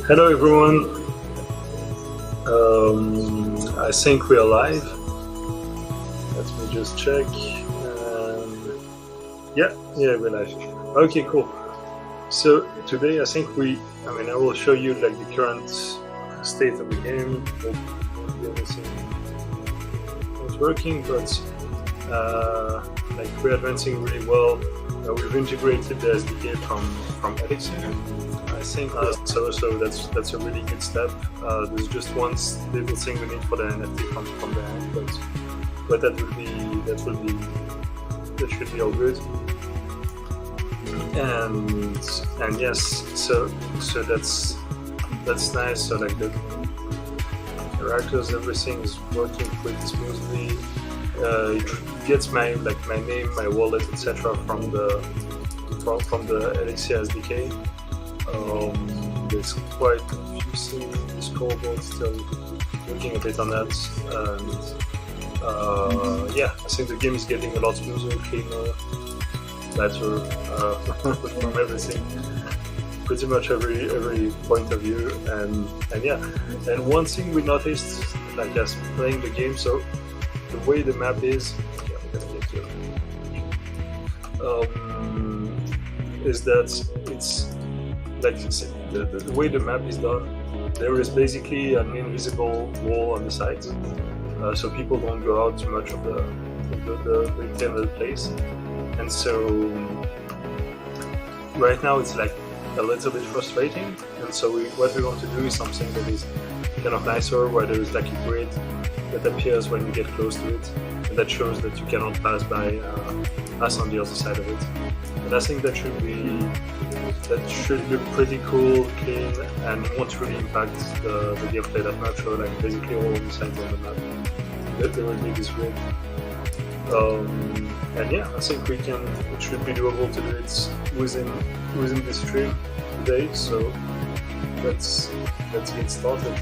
Hello everyone, I think we are live. Let me just check. Yeah, we're live. Okay, cool. So today I think I will show you like the current state of the game. Maybe everything is working, but like we're advancing really well. We've integrated the SDK from Elixir. I think so that's a really good step. There's just one little thing we need for the NFT from the end, but that should be all good. And yes, so that's nice. So like the characters, everything is working pretty smoothly. It gets my name, my wallet, etc. from the Elixir SDK. There's quite a few things in the scoreboard, still looking a bit on that, and yeah, I think the game is getting a lot smoother, cleaner, better from everything, pretty much every point of view, and yeah. And one thing we noticed, like as playing the game, so the way the map is, okay, I'm gonna get you, is that it's like the way the map is done. There is basically an invisible wall on the sides, so people don't go out too much of the intended place. And so right now it's like a little bit frustrating. And so what we want to do is something that is kind of nicer, where there is like a grid that appears when you get close to it, and that shows that you cannot pass on the other side of it. And I think that should look pretty cool, clean, and won't really impact the gameplay that much. Or like basically all the sides on the map, there will be this grid. And yeah, I think it should be doable to do it within this stream today. So let's get started.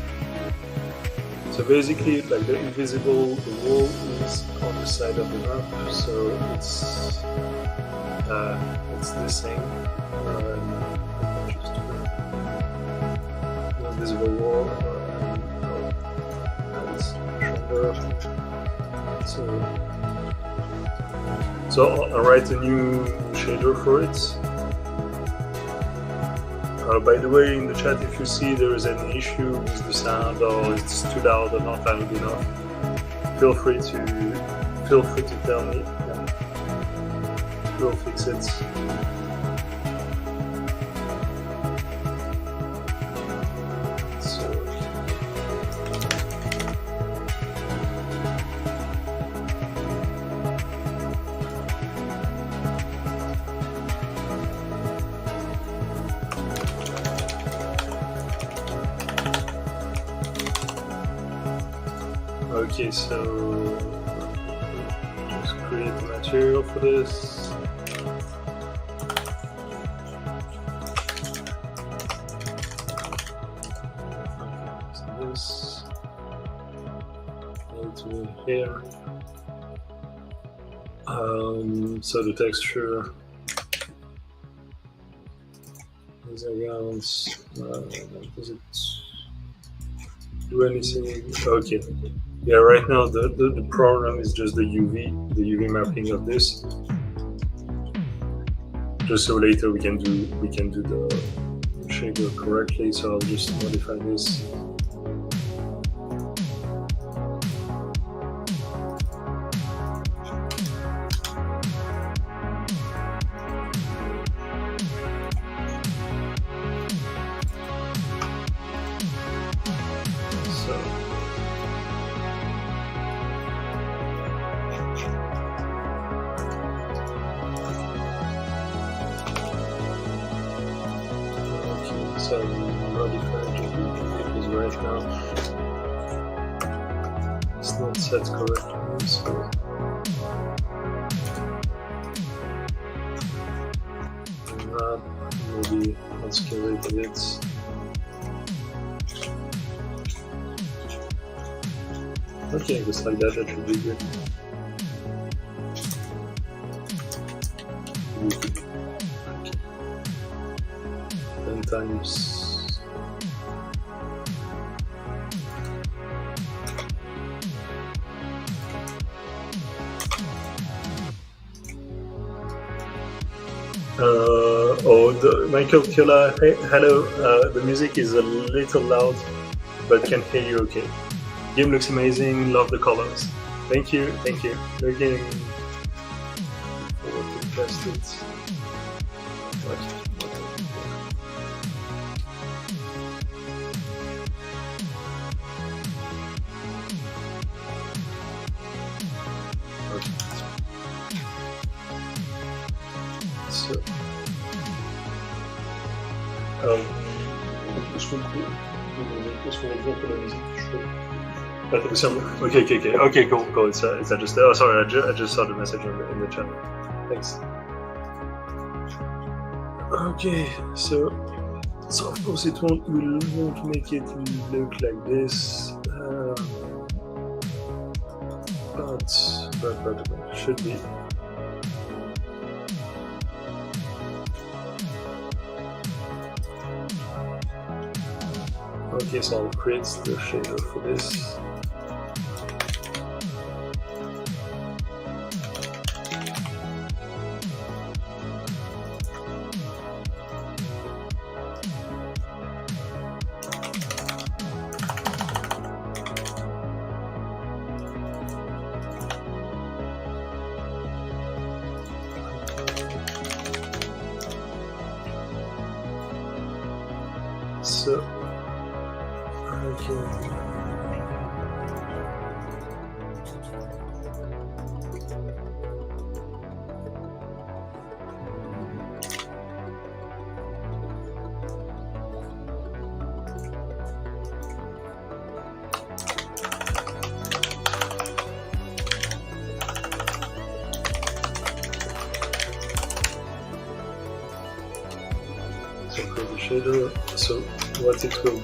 So basically, like the wall is on the side of the map. So it's this thing. Just the invisible wall. And stronger. So I'll write a new shader for it. By the way, in the chat, if you see there is an issue with the sound, or it's too loud or not loud enough, feel free to tell me, and we'll fix it. Okay, so just create the material for this. Okay, so this into here. So the texture is around. Does it do anything? Okay. Yeah, right now the problem is just the UV mapping of this. Just so later we can do the shader correctly. So I'll just modify this. So I'm modifying because right now it's not set correctly, so maybe let's scale it a bit. Okay, just like that should be good. Okay. 10 times Michael Kiola, hey, hello. The music is a little loud, but can hear you okay. Game looks amazing. Love the colors. Thank you. Looking forward to test it. So, est-ce qu'on voit pour la musique? Okay, cool. It's just. Oh, sorry, I just saw the message in the chat. Thanks. Okay, so of course it won't make it look like this, but it should be. Okay, so I'll create the shader for this. So, okay. So for the shader, so what it will do,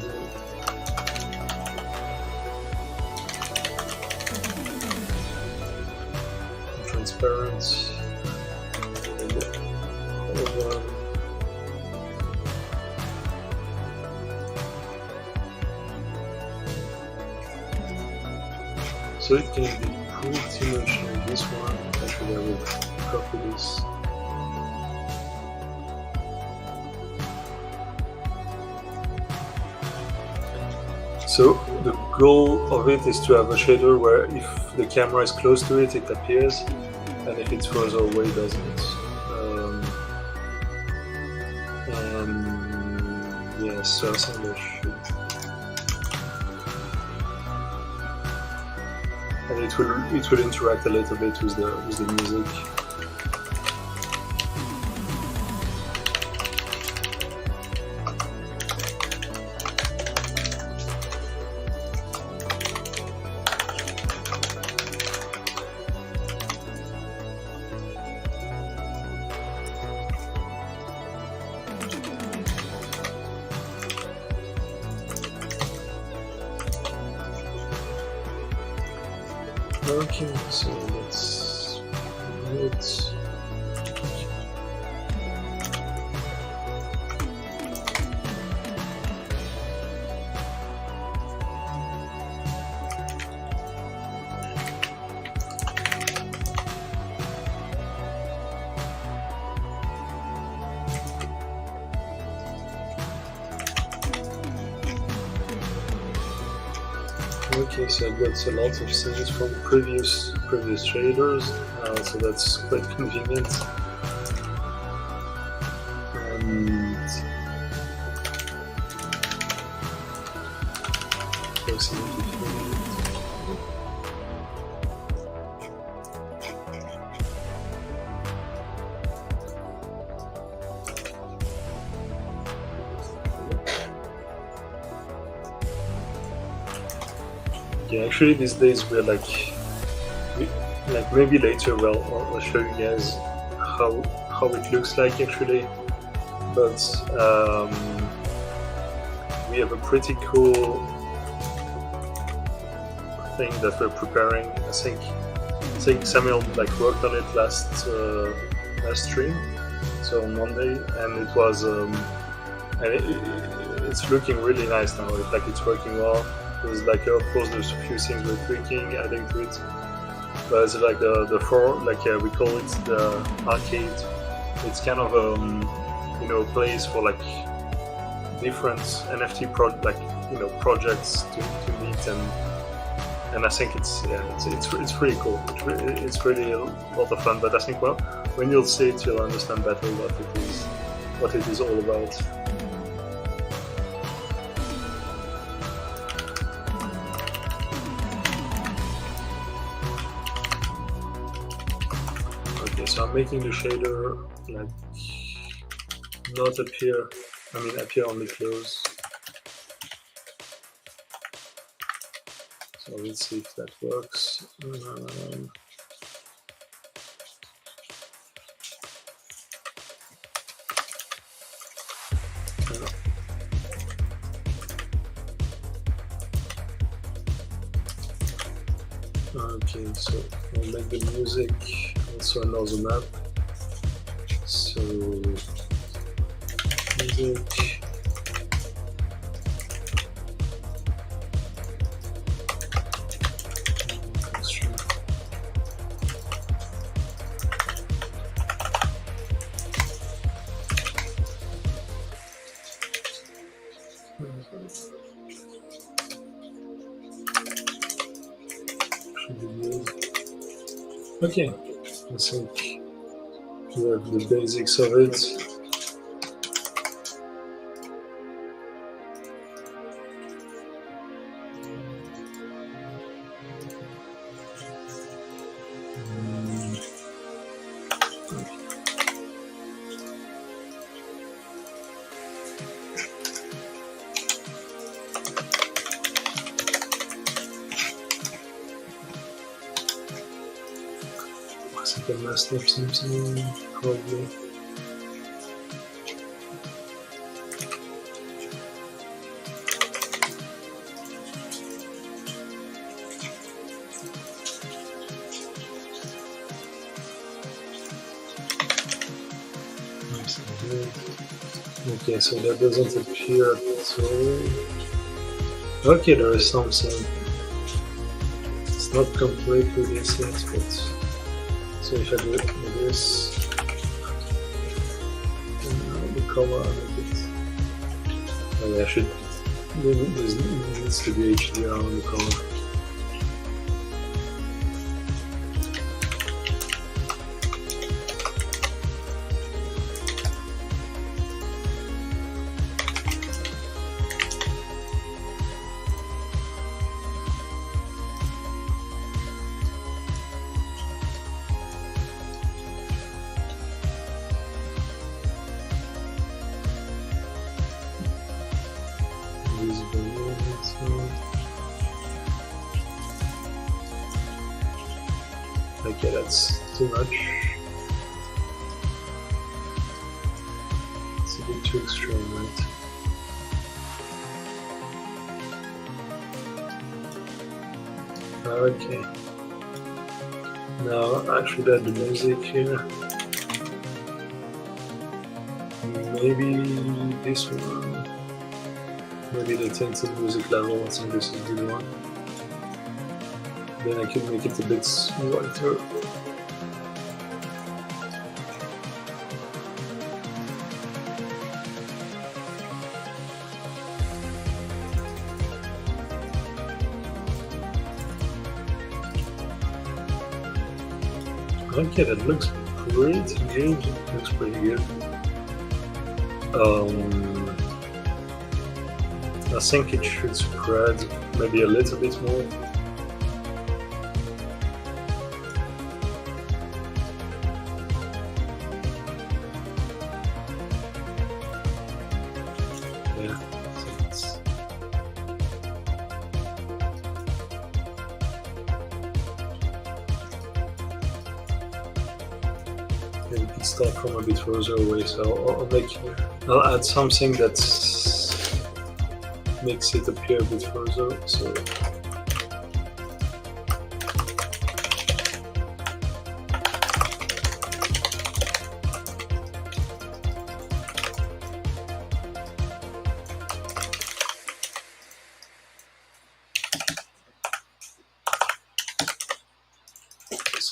transparent, so it can be pretty much like this one. Actually, I will copy this. So the goal of it is to have a shader where if the camera is close to it, it appears, and if it's further away, it doesn't. And yes, so I think that should. And it will interact a little bit with the music. Okay, so let's wait. Okay, so I've got a lot of scenes from previous shaders, so that's quite convenient. And yeah, actually these days we're like maybe later I'll show you guys how it looks like actually, but we have a pretty cool thing that we're preparing. I think Samuel worked on it last stream, so on Monday, and it was it's looking really nice now. It's working well. There's of course there's a few things we're tweaking, adding to it, but it's like the four, we call it the arcade. It's kind of place for like different NFT projects to meet, and I think it's pretty cool. It's really a lot of fun. But I think, well, when you'll see it, you'll understand better what it is all about. Okay, so I'm making the shader like not appear. I mean, appear only close. So let's see if that works. Okay, so I'll make the music also another map. So music. Okay, I think we have the basics of it. I think I messed up something, probably. Okay, so that doesn't appear at all. Okay, there is something. It's not completely this yet, but so if I do it with this, the color of it. Oh, yeah, I should. There needs to be HDR on the color. Okay, that's too much. It's a bit too extreme, right? Okay. Now I should add the music here. Maybe this one. Maybe the tinted music level. I think this is the good one. Then I can make it a bit whiter. Okay, that looks pretty good. Looks pretty good. I think it should spread maybe a little bit more. Maybe it could start from a bit further away, so I'll add something that makes it appear a bit further. So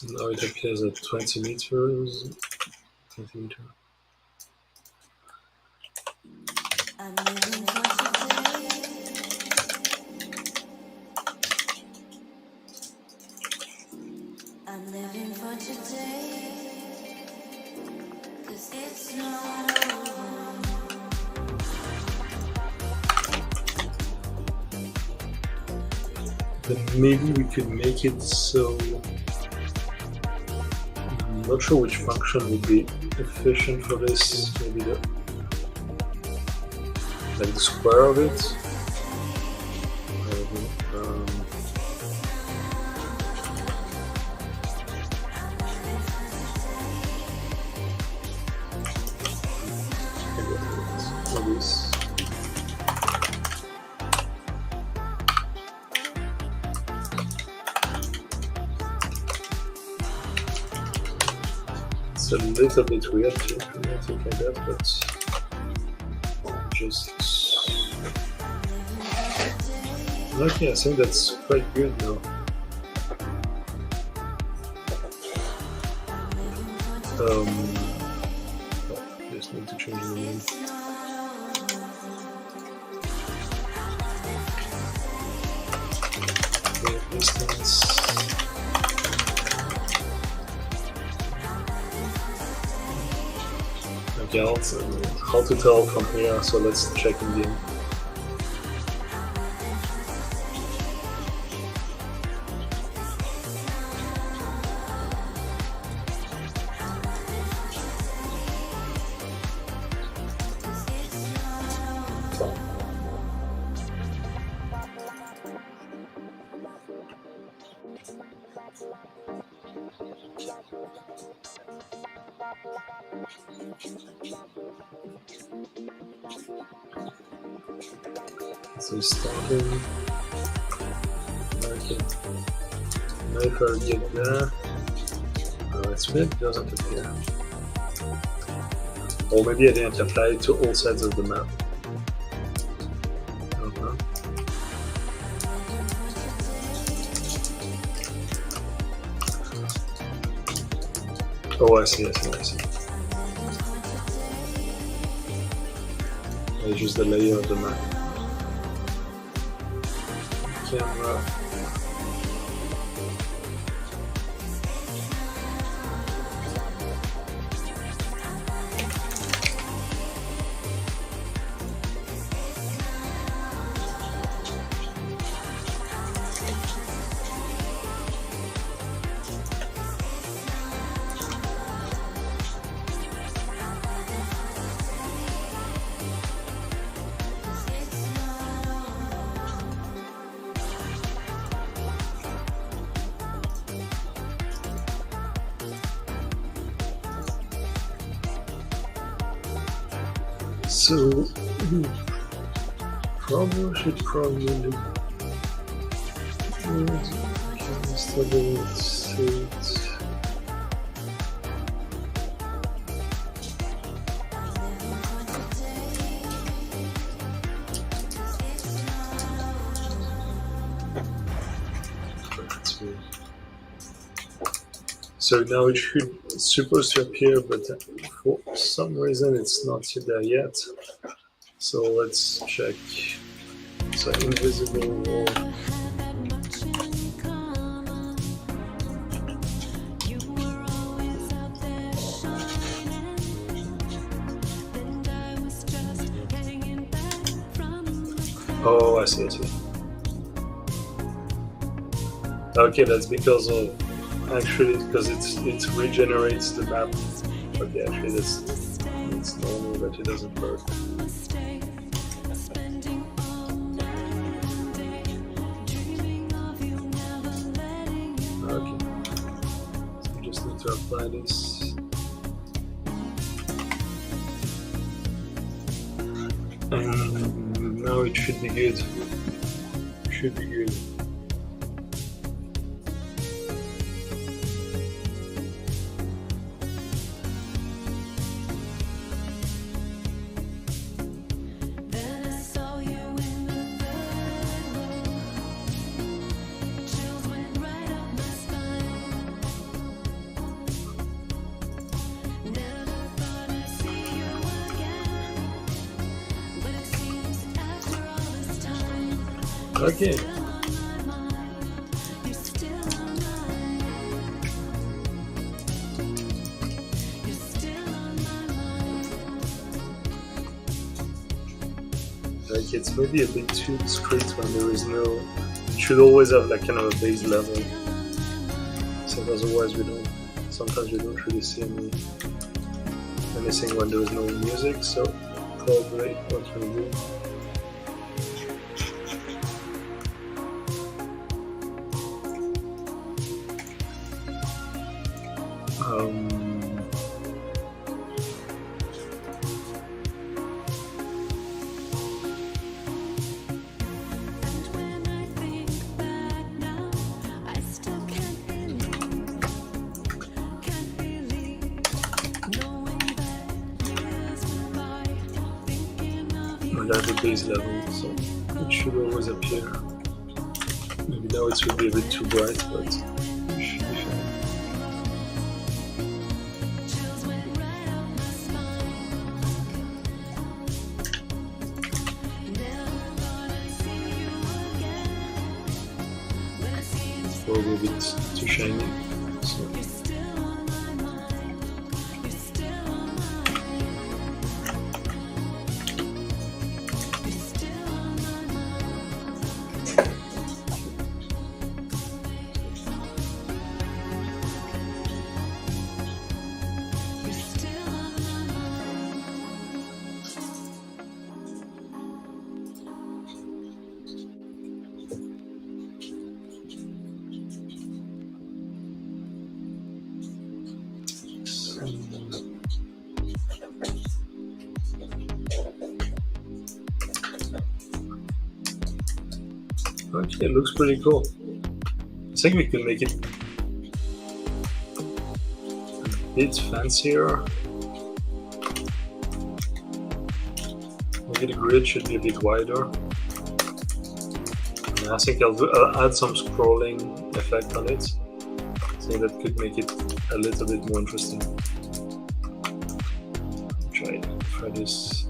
now it appears at 20 meters. 20 meters. Then maybe we could make it so, I'm not sure which function would be efficient for this, maybe like the square of it. I don't know. This. It's a little bit weird to implement it like that, but just okay. I think that's quite good now. Just need to change the name. Distance. Okay, also how to tell from here, so let's check in game. So starting. Okay. Now if I get there, it's weird, it doesn't appear. Or maybe I didn't apply it to all sides of the map. I don't know. Oh, I see. I use the layer of the map. Camera. So, should probably study it. So now it's supposed to appear, but for some reason it's not there yet. So let's check. So invisible wall. Oh, I see. Okay, that's because of because it regenerates the map. Okay, actually it's normal that it doesn't work. Okay, so we just need to apply this. And now it should be good. Okay. Like it's maybe a bit too discreet when there is no. It should always have like kind of a base level. So otherwise sometimes we don't really see anything when there is no music. So probably what we do. At the base level, so it should always appear. Maybe now it should be a bit too bright, but it should be fine. Probably a bit too shiny. So. Okay, it looks pretty cool. I think we could make it a bit fancier. Maybe the grid should be a bit wider. And I think I'll add some scrolling effect on it. I think that could make it a little bit more interesting. Try this.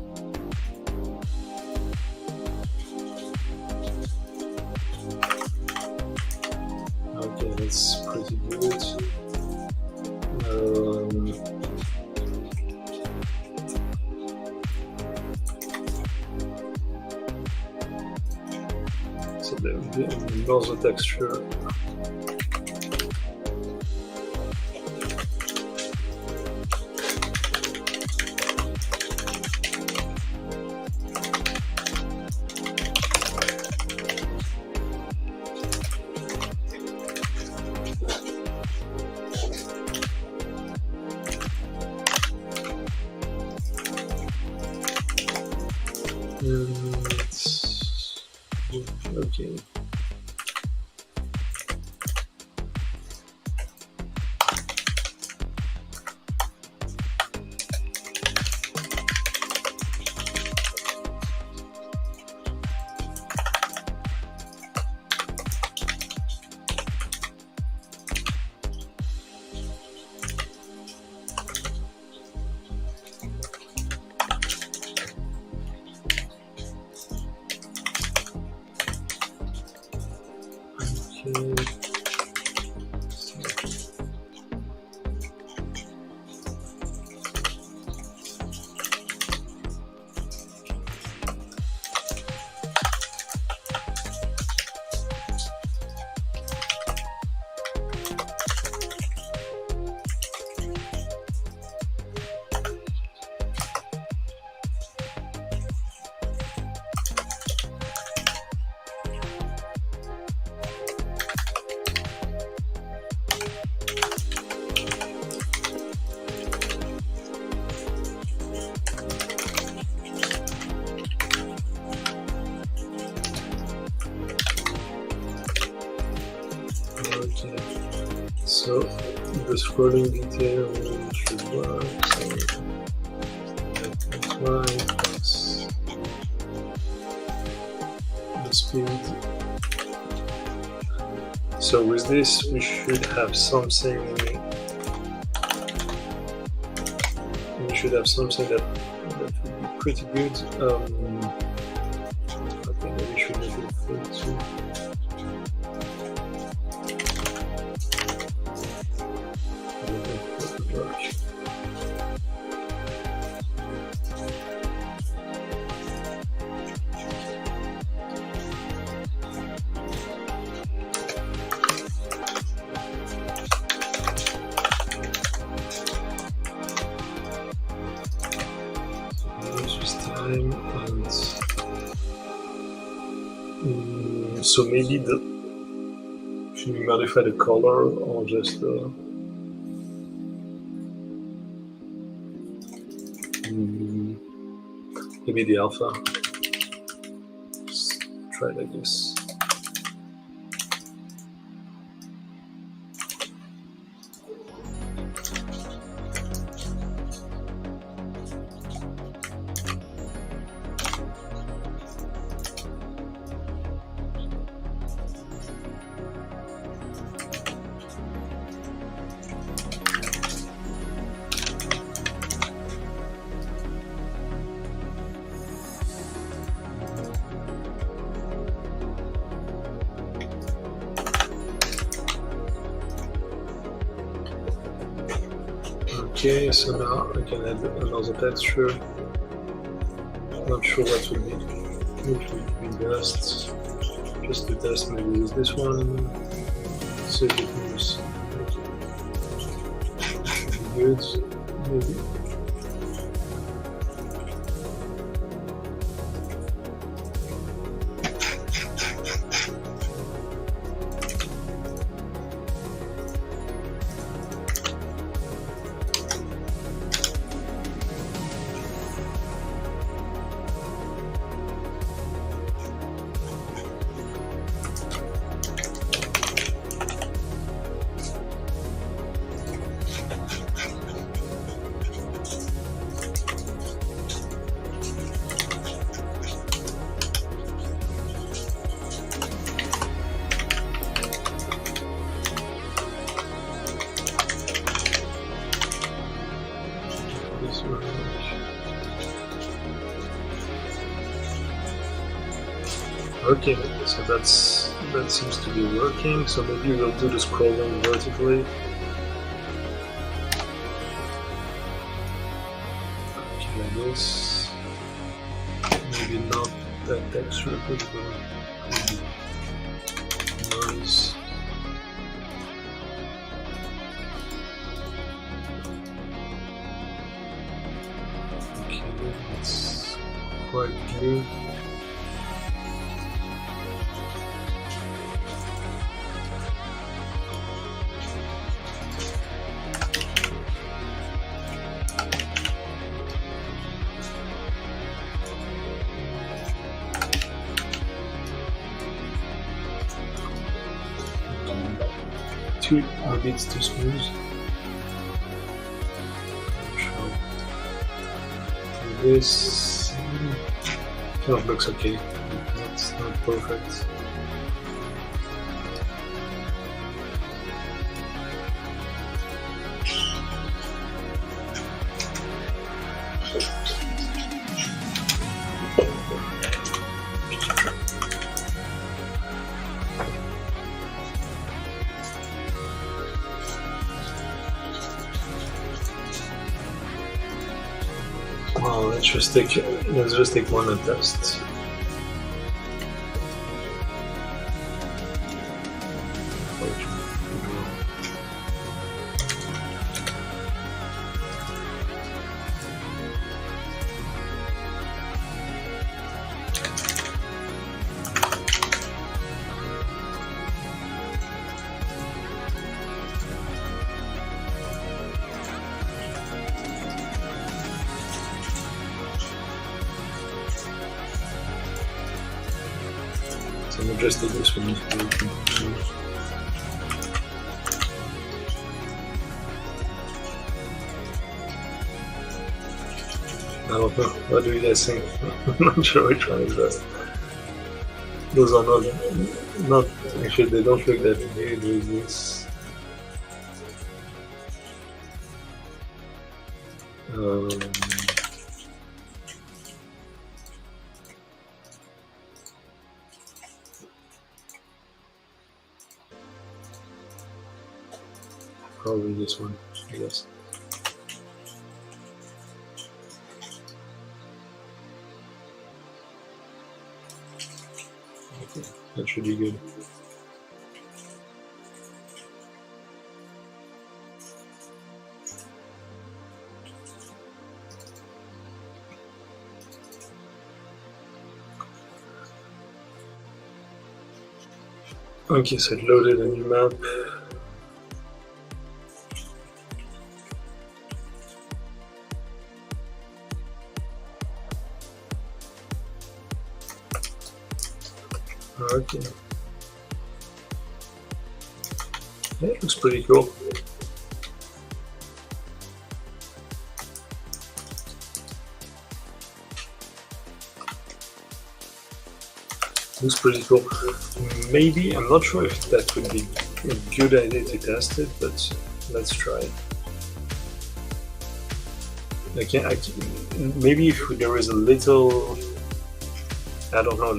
Okay, that's pretty good. So there's the texture. Okay. So the scrolling detail should work. So plus the speed. So with this, we should have something. We should have something that would be pretty good. Okay, maybe we should make it 32. I don't think that would work. Time and so maybe should we modify the color or just maybe the alpha? Let's try like this. Okay, so now I can add another texture. Not sure what would be best. Just to test, maybe use this one. See if it moves. Good, maybe. Okay, so that seems to be working. So maybe we'll do the scrolling vertically. Okay, like this. Maybe not that texture, but maybe noise. Okay, that's quite good. Maybe it's too smooth. Sure. This kind of looks okay. It's not perfect. Well, let's just take one and test. I'm adjusting this one. I don't know. What do you guys think? I'm not sure which one is best. Those are not actually, they don't look that weird with this. probably this one, I guess. Okay, that's really good. Okay, so it loaded a new map. Okay. Yeah, it looks pretty cool. Looks pretty cool. Maybe, I'm not sure if that would be a good idea to test it, but let's try it. Maybe if there is a little, I don't know,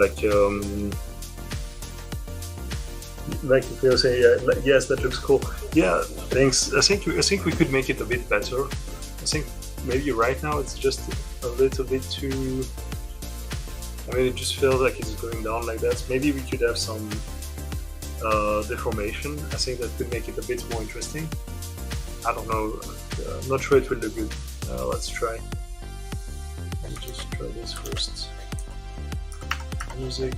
like if you're saying, yes, that looks cool. Yeah, thanks. I think we could make it a bit better. I think maybe right now it's just a little bit too. I mean, it just feels like it's going down like that. Maybe we could have some deformation. I think that could make it a bit more interesting. I don't know. I'm not sure it will look good. Let's try. Let me just try this first. Music.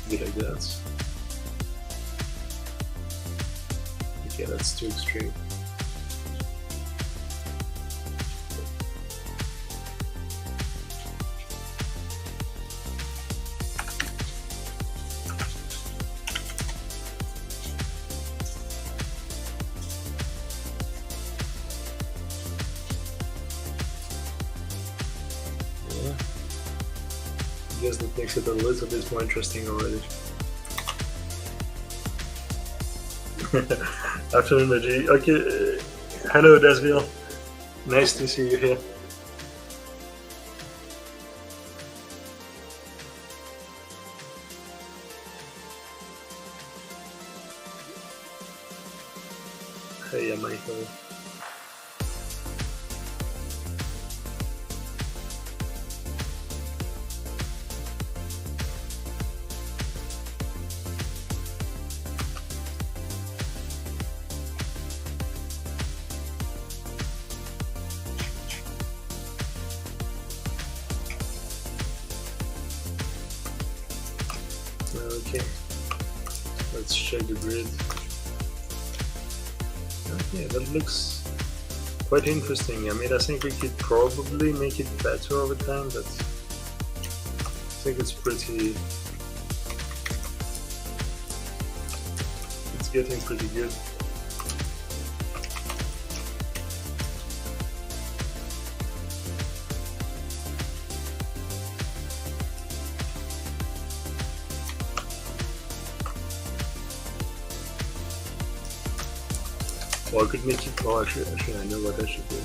Like that. Okay, that's too extreme. Yeah. I guess that makes it a little bit more interesting already. Afternoon, Maji. Okay, hello, Desville. Nice to see you here. Hey, Michael. Okay, let's check the grid. Okay, that looks quite interesting. I mean, I think we could probably make it better over time, but I think it's getting pretty good. Or I could make it. Oh, actually, I know what I should do.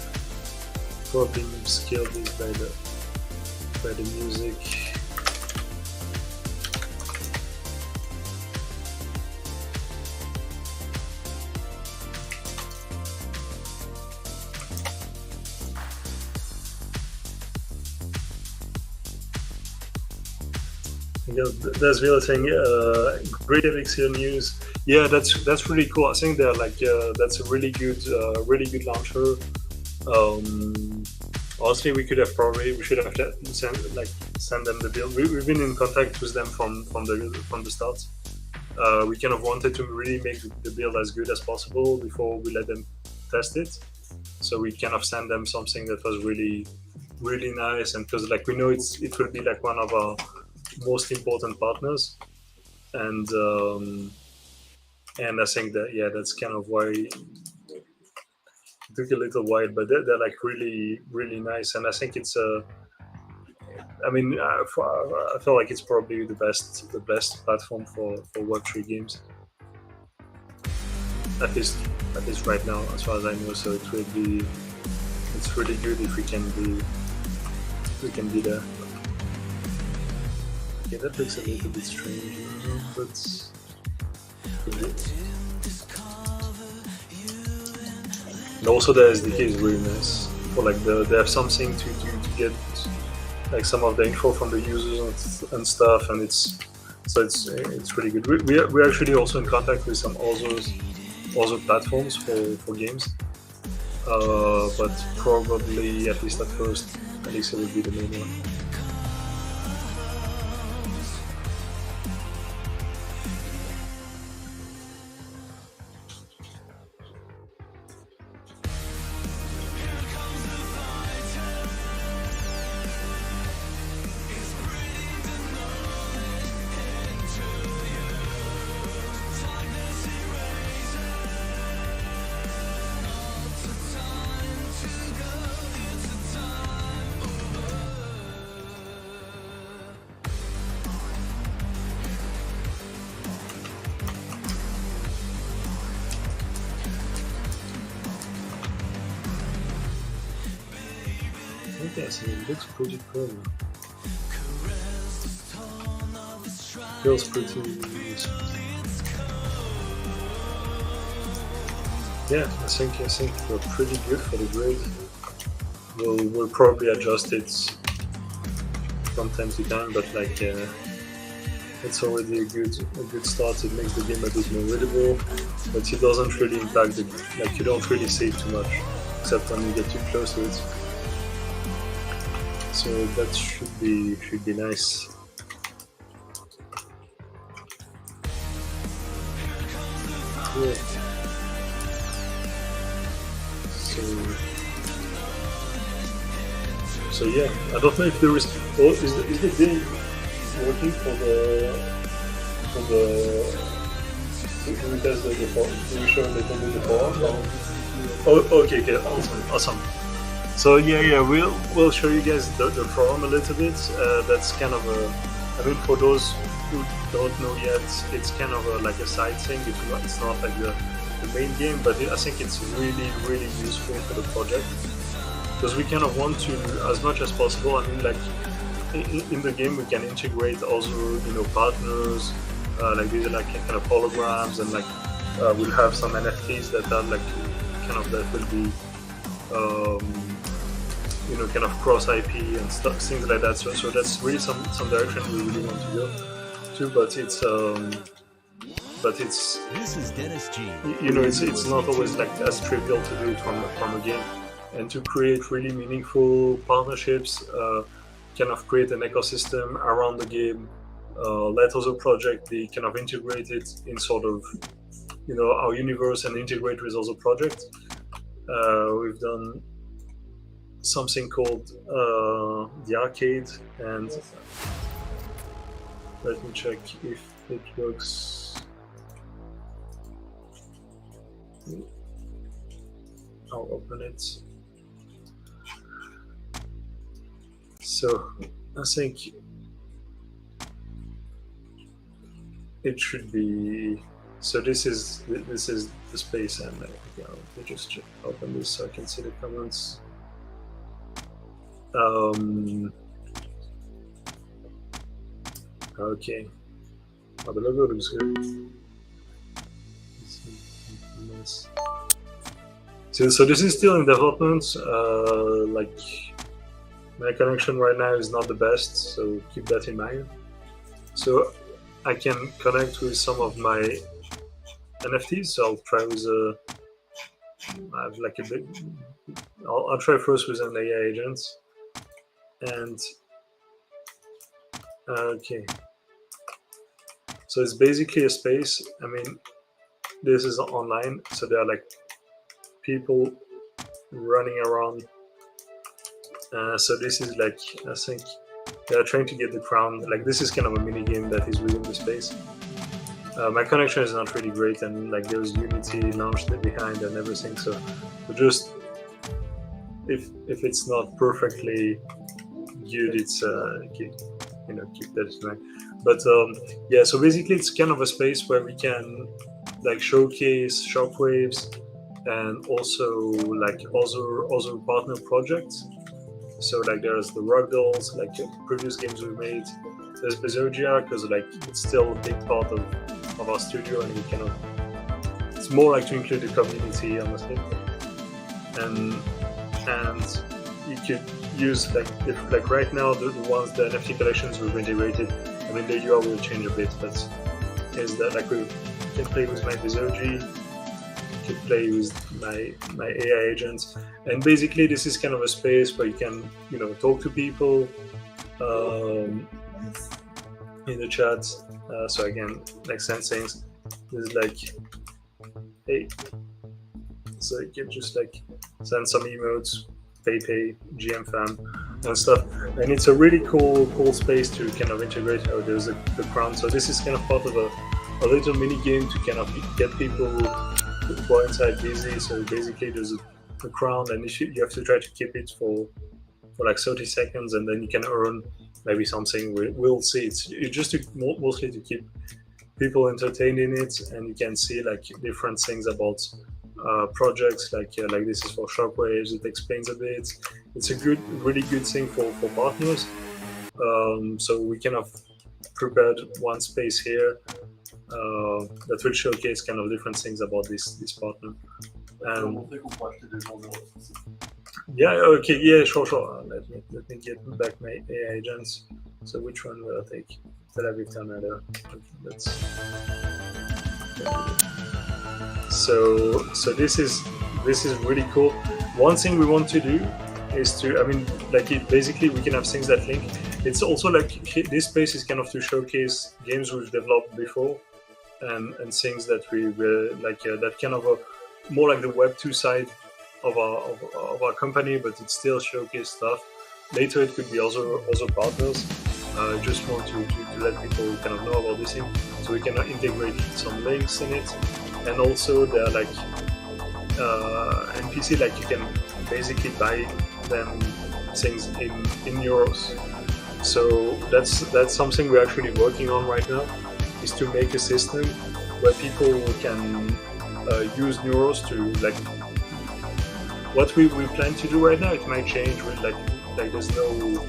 Probably scale this by the music. Yeah, that's really saying great Elixir news. Yeah, that's really cool. I think they're like that's a really good launcher. Honestly, we should have send them the build. We've been in contact with them from the start. We kind of wanted to really make the build as good as possible before we let them test it. So we kind of send them something that was really nice, and because like we know it will be like one of our most important partners, and I think that that's kind of why it took a little while, but they're like really nice, and I think it's I feel like it's probably the best platform for Web3 games. at least right now, as far as I know. So it's really good if we can be there. Okay, that looks a little bit strange, but and also the SDK is really nice. For like they have something to get like some of the info from the users and stuff, and it's really good. We're actually also in contact with some other platforms for games, but probably, at least at first, Elixir will be the main one. Yes, it looks pretty cool. Feels pretty. Yeah, I think we're pretty good for the grid. We'll probably adjust it from time to time, but like it's already a good start. It makes the game a bit more readable, but it doesn't really impact the, like, you don't really save too much, except when you get too close to it. So that should be nice. Yeah. So yeah, I don't know if there is. Oh, is the game working for the can we test the form? Can we show the form? Oh, okay, awesome. So yeah, we'll show you guys the forum a little bit. That's kind of I mean, for those who don't know yet, it's kind of like a side thing. It's not like the main game, but I think it's really useful for the project, because we kind of want to, as much as possible. I mean, like in the game we can integrate also partners. Like these are like kind of holograms, and like we'll have some NFTs that are like kind of that will be kind of cross IP and stuff, things like that. So that's really some direction we really want to go to, but it's This is Dennis G. It's not always like as trivial to do it from a game, and to create really meaningful partnerships, kind of create an ecosystem around the game, let other projects be kind of integrated in sort of our universe and integrate with other projects. We've done something called the arcade, and let me check if it works. I'll open it. So I think it should be. So this is the space, and I'll just open this so I can see the comments. Okay. Oh, the logo looks good. Nice. So this is still in development. Like, my connection right now is not the best, so keep that in mind. So I can connect with some of my NFTs. So I'll try with I have like a bit. I'll try first with an AI agent. And okay, so it's basically a space. I mean, this is online, so there are like people running around. So this is like, I think they are trying to get the crown. Like, this is kind of a mini game that is within the space. My connection is not really great, and like there's Unity launched behind and everything. So just if it's not perfectly good, it's keep that in mind. But yeah, so basically it's kind of a space where we can like Showcase, Shockwaves, and also like other partner projects. So like there's the Rugdolls, like previous games we made. There's Bezogia, because like it's still a big part of our studio, and we cannot. It's more like to include the community, honestly. And you could use like right now the ones, the NFT collections we've integrated. I mean the UI will change a bit, but is that like we can play with my Bezogi, could play with my AI agents, and basically this is kind of a space where you can talk to people in the chat. So again, like send things. There's like, hey, so you can just like send some emotes, pay, GM fam and stuff, and it's a really cool space to kind of integrate. There's the crown, so this is kind of part of a little mini game to kind of get people who are inside busy. So basically there's a crown, and you have to try to keep it for like 30 seconds, and then you can earn maybe something. We'll see. It's just mostly to keep people entertained in it, and you can see like different things about projects. Like this is for Shockwaves. It explains a bit. It's a really good thing for partners. So we kind of prepared one space here that will showcase kind of different things about this partner. Yeah, okay, yeah, sure. Let me get back my AI agents. So which one will I take? Tel Aviv Tornado. Okay, so this is really cool. One thing we want to do is to, I mean, like basically we can have things that link. It's also like this space is kind of to showcase games we've developed before, and things that we like that kind of more like the Web 2 side of our company, but it still showcase stuff. Later it could be other partners. Just want to let people kind of know about this thing, so we can integrate some links in it. And also they're like NPC, like you can basically buy them things in euros. So that's something we're actually working on right now, is to make a system where people can use euros to like what we plan to do right now. It might change with like there's no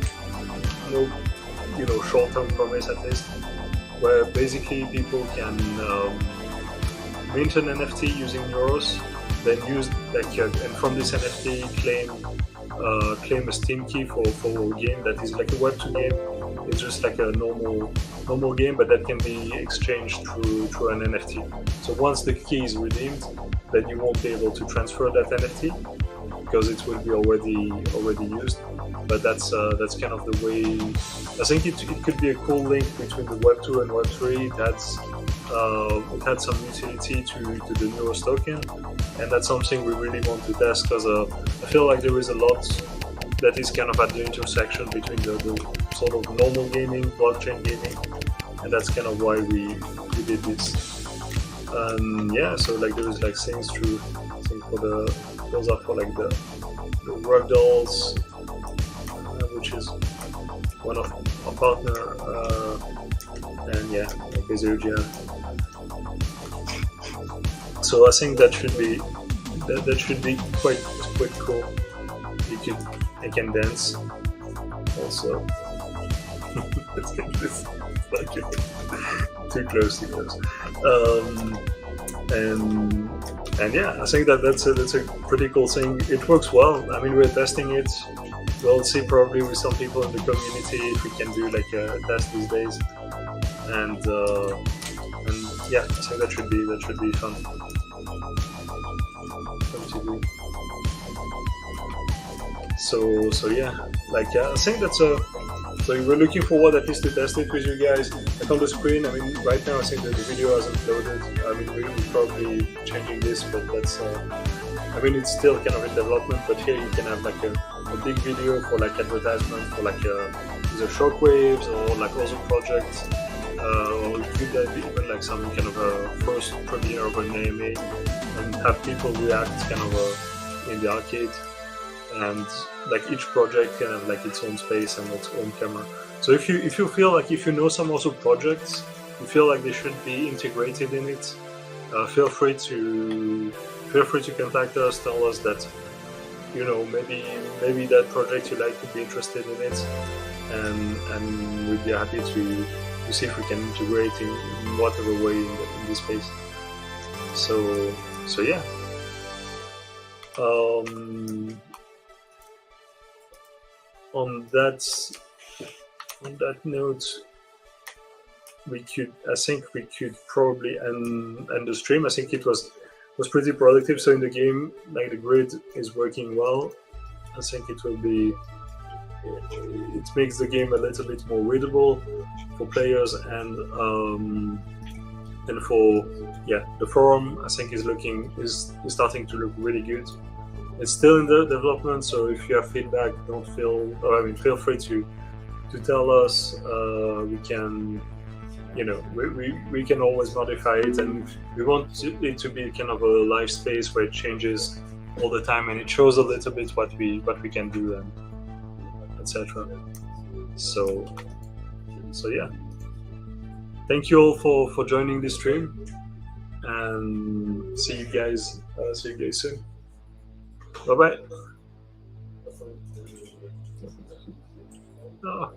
short-term promise, at least, where basically people can mint an NFT using euros, then use like and from this NFT claim a Steam key for a game that is like a Web 2 game. It's just like a normal game, but that can be exchanged through an NFT. So once the key is redeemed, then you won't be able to transfer that NFT because it will be already used. But that's kind of the way. I think it could be a cool link between the Web 2 and Web 3. It had some utility to the Neuros token, and that's something we really want to test, because I feel like there is a lot that is kind of at the intersection between the sort of normal gaming, blockchain gaming, and that's kind of why we did this. Yeah, so like there is like things through, I think those are for like the Rugdolls, which is one of our partner, and yeah, Bezogia. So I think that should be quite cool. I can dance also. Let's get this like too close. And yeah, I think that's a pretty cool thing. It works well. I mean, we're testing it. We'll see probably with some people in the community if we can do like a test these days. And yeah, I think that should be fun to do. So yeah, like I think that's so we're looking forward at least to test it with you guys. Like on the screen, I mean, right now I think that the video hasn't loaded. I mean, we're probably changing this, but that's I mean, it's still kind of in development. But here you can have like a big video for like advertisement for like either Shockwaves or like other projects, or it could be even like some kind of a first premiere of an AMA, and have people react kind of in the arcade. And like each project can have like its own space and its own camera. So if you feel like, if you know some also projects, you feel like they should be integrated in it, feel free to contact us. Tell us that maybe that project you like would be interested in it, and we'd be happy to see if we can integrate in whatever way in this space. So yeah. On that note, I think we could probably end the stream. I think it was pretty productive. So in the game, like, the grid is working well. I think it makes the game a little bit more readable for players, and for the forum, I think is starting to look really good. It's still in the development, so if you have feedback, feel free to tell us. We can, we can always modify it, and we want it to be kind of a live space where it changes all the time, and it shows a little bit what we can do, and etc. So yeah. Thank you all for joining this stream, and see you guys soon. Bye bye.